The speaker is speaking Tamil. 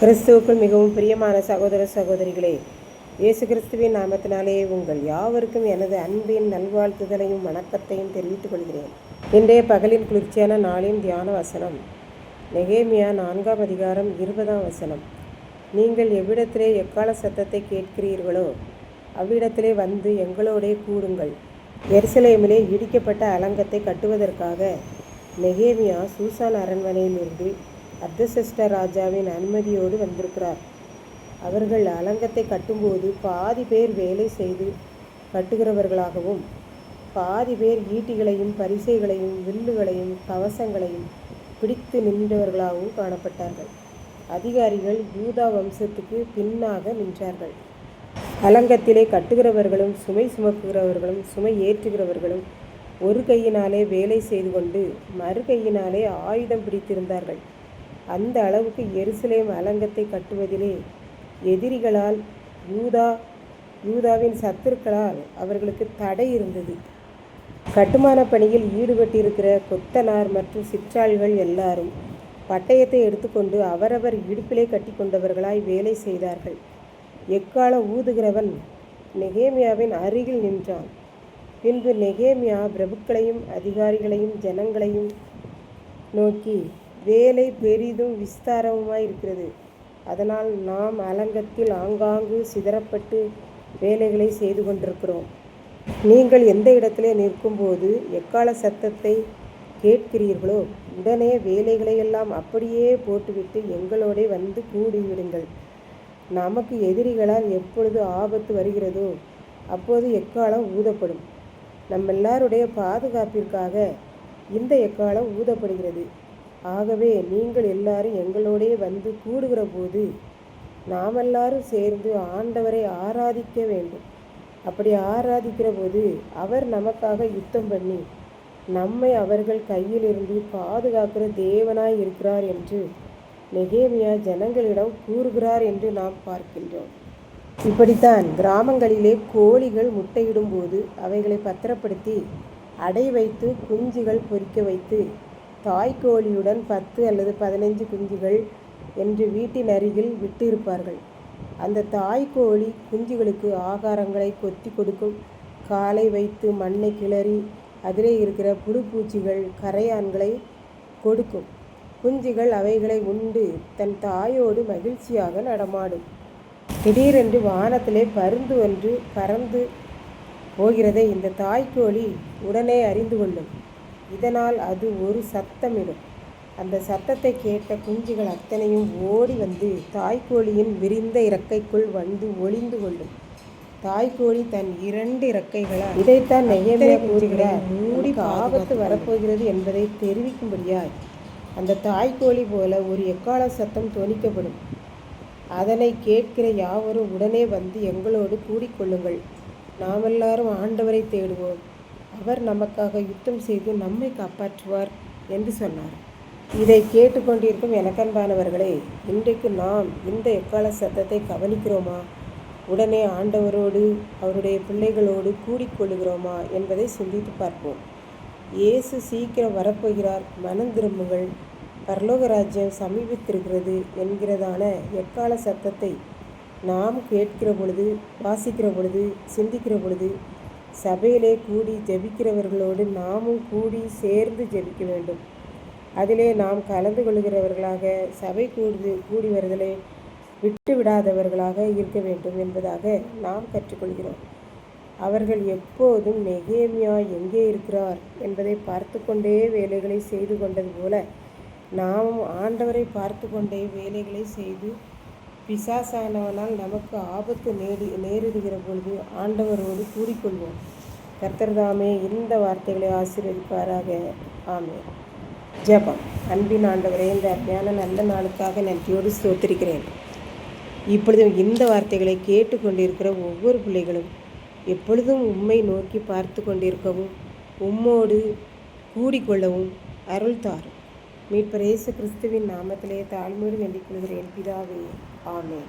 கிறிஸ்துவுக்குள் மிகவும் பிரியமான சகோதர சகோதரிகளே, இயேசு கிறிஸ்துவின் நாமத்தினாலே உங்கள் யாவருக்கும் எனது அன்பின் நல்வாழ்த்துதலையும் வணக்கத்தையும் தெரிவித்துக் கொள்கிறேன். இன்றைய பகலின் குளிர்ச்சியான நாளின் தியான வசனம் நெகேமியா 4ஆம் அதிகாரம் 20ஆம் வசனம். நீங்கள் எவ்விடத்திலே எக்கால சத்தத்தை கேட்கிறீர்களோ அவ்விடத்திலே வந்து எங்களோடே கூடுங்கள். எருசலேமிலே இடிக்கப்பட்ட அலங்கத்தை கட்டுவதற்காக நெகேமியா சூசான் அரண்மனையிலிருந்து அர்தசஷ்டா ராஜாவின் அனுமதியோடு வந்திருக்கிறார். அவர்கள் அலங்கத்தை கட்டும்போது பாதி பேர் வேலை செய்து கட்டுகிறவர்களாகவும் பாதி பேர் ஈட்டிகளையும் பரிசைகளையும் வில்லுகளையும் கவசங்களையும் பிடித்து நின்றவர்களாகவும் காணப்பட்டார்கள். அதிகாரிகள் யூதா வம்சத்துக்கு பின்னாக நின்றார்கள். அலங்கத்திலே கட்டுகிறவர்களும் சுமை சுமக்குகிறவர்களும் சுமை ஏற்றுகிறவர்களும் ஒரு கையினாலே வேலை செய்து கொண்டு மறு கையினாலே ஆயுதம் பிடித்திருந்தார்கள். அந்த அளவுக்கு எருசலேம் அலங்கத்தை கட்டுவதிலே எதிரிகளால் யூதாவின் சத்துருக்களால் அவர்களுக்கு தடை இருந்தது. கட்டுமான பணியில் ஈடுபட்டிருக்கிற கொத்தனார் மற்றும் சிற்றாள்கள் எல்லாரும் பட்டயத்தை எடுத்துக்கொண்டு அவரவர் இடுப்பிலே கட்டி கொண்டவர்களாய் வேலை செய்தார்கள். எக்காலம் ஊதுகிறவன் நெகேமியாவின் அருகில் நின்றான். பின்பு நெகேமியா பிரபுக்களையும் அதிகாரிகளையும் ஜனங்களையும் நோக்கி, வேலை பெரிதும் விஸ்தாரமாயிருக்கிறது. அதனால் நாம் அலங்கத்தில் ஆங்காங்கு சிதறப்பட்டு வேலைகளை செய்து கொண்டிருக்கிறோம். நீங்கள் எந்த இடத்திலே நிற்கும்போது எக்கால சத்தத்தை கேட்கிறீர்களோ உடனே வேலைகளையெல்லாம் அப்படியே போட்டுவிட்டு எங்களோட வந்து கூடிவிடுங்கள். நமக்கு எதிரிகளால் எப்பொழுது ஆபத்து வருகிறதோ அப்போது எக்காலம் ஊதப்படும். நம்மெல்லாருடைய பாதுகாப்பிற்காக இந்த எக்காலம் ஊதப்படுகிறது. ஆகவே நீங்கள் எல்லாரும் எங்களோடே வந்து கூடுகிற போது நாம் எல்லாரும் சேர்ந்து ஆண்டவரை ஆராதிக்க வேண்டும். அப்படி ஆராதிக்கிற போது அவர் நமக்காக யுத்தம் பண்ணி நம்மை அவர்கள் கையிலிருந்து பாதுகாக்கிற தேவனாய் இருக்கிறார் என்று நெகேமியா ஜனங்களிடம் கூறுகிறார் என்று நாம் பார்க்கின்றோம். இப்படித்தான் கிராமங்களிலே கோழிகள் முட்டையிடும்போது அவைகளை பத்திரப்படுத்தி அடை வைத்து குஞ்சுகள் பொரிக்க வைத்து தாய்க்கோழியுடன் 10 அல்லது 15 குஞ்சுகள் என்று வீட்டின் அருகில் விட்டு இருப்பார்கள். அந்த தாய்க்கோழி குஞ்சுகளுக்கு ஆகாரங்களை கொத்தி கொடுக்கும். காலை வைத்து மண்ணை கிளறி அதிலே இருக்கிற புழுப்பூச்சிகள் கரையான்களை கொடுக்கும். குஞ்சுகள் அவைகளை உண்டு தன் தாயோடு மகிழ்ச்சியாக நடமாடும். திடீரென்று வானத்திலே பருந்து ஒன்று பறந்து போகிறதை இந்த தாய்க்கோழி உடனே அறிந்து கொள்ளும். இதனால் அது ஒரு சத்தமிடும். அந்த சத்தத்தை கேட்ட குஞ்சுகள் அத்தனையும் ஓடி வந்து தாய்க்கோழியின் விரிந்த இறக்கைக்குள் வந்து ஒளிந்து கொள்ளும். தாய்க்கோழி தன் 2 இறக்கைகளால் இதைத்தான் நெகேமியா கூறுகிறார். மூடி ஆபத்து வரப்போகிறது என்பதை தெரிவிக்கும்படியாய் அந்த தாய்க்கோழி போல ஒரு எக்கால சத்தம் தொனிக்கப்படும். அதனை கேட்கிற யாவரும் உடனே வந்து எங்களோடு கூடிக்கொள்ளுங்கள். நாமெல்லாரும் ஆண்டவரை தேடுவோம். அவர் நமக்காக யுத்தம் செய்து நம்மை காப்பாற்றுவார் என்று சொன்னார். இதை கேட்டுக்கொண்டிருக்கும் எனக்கன்பானவர்களே, இன்றைக்கு நாம் இந்த எக்கால சத்தத்தை கவனிக்கிறோமா? உடனே ஆண்டவரோடு அவருடைய பிள்ளைகளோடு கூடிக்கொள்ளுகிறோமா என்பதை சிந்தித்து பார்ப்போம். இயேசு சீக்கிரம் வரப்போகிறார், மனம் திரும்புங்கள், பரலோக ராஜ்யம் சமீபித்திருக்கிறது என்கிறதான எக்கால சத்தத்தை நாம் கேட்கிற பொழுது, வாசிக்கிற பொழுது, சிந்திக்கிற பொழுது சபையிலே கூடி ஜெபிக்கிறவர்களோடு நாமும் கூடி சேர்ந்து ஜெபிக்க வேண்டும். அதிலே நாம் கலந்து கொள்கிறவர்களாக சபை கூடி வருதலை விட்டு விடாதவர்களாக இருக்க வேண்டும் என்பதாக நாம் கற்றுக்கொள்கிறோம். அவர்கள் எப்போதும் நெகேமியா எங்கே இருக்கிறார் என்பதை பார்த்து கொண்டே வேலைகளை செய்து கொண்டது போல நாமும் ஆண்டவரை பார்த்து கொண்டே வேலைகளை செய்து பிசாசானவனால் நமக்கு ஆபத்து நேரிடுகிற பொழுது ஆண்டவரோடு கூடிக்கொள்வோம். கர்த்தர்தாமே இந்த வார்த்தைகளை ஆசீர்வதிப்பாராக. ஆமென். ஜெபம். அன்பின் ஆண்டவரே, இந்த அருமையான நல்ல நாளுக்காக நன்றியோடு ஸ்தோத்திரிக்கிறேன். இப்பொழுதும் இந்த வார்த்தைகளை கேட்டுக்கொண்டிருக்கிற ஒவ்வொரு பிள்ளைகளும் எப்பொழுதும் உம்மை நோக்கி பார்த்து கொண்டிருக்கவும் உம்மோடு கூடிக்கொள்ளவும் அருள் தாரும். மீட்பர் இயேசு கிறிஸ்துவின் நாமத்திலே தாழ்மையோடு வேண்டிக் கொள்கிறேன் பிதாவே. ஆமென்.